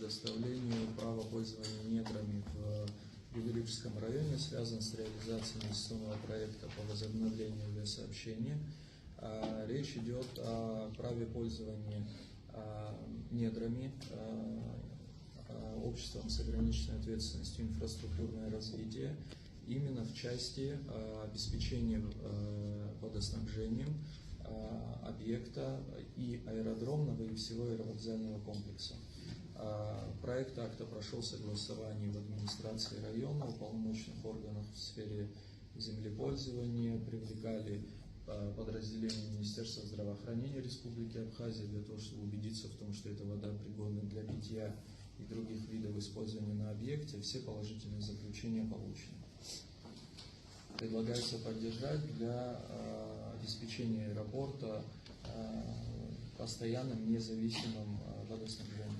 предоставлению права пользования недрами в Геворгиевском районе связан с реализацией инвестиционного проекта по возобновлению авиасообщения. Речь идет о праве пользования недрами обществом с ограниченной ответственностью инфраструктурное развитие именно в части обеспечения водоснабжением объекта и аэродромного, и всего аэровокзального комплекса. Проект акта прошел согласование в администрации района, уполномоченных органов в сфере землепользования, привлекали подразделения Министерства здравоохранения Республики Абхазия для того, чтобы убедиться в том, что эта вода пригодна для питья и других видов использования на объекте. Все положительные заключения получены. Предлагается поддержать для обеспечения аэропорта постоянным независимым водоснабжением.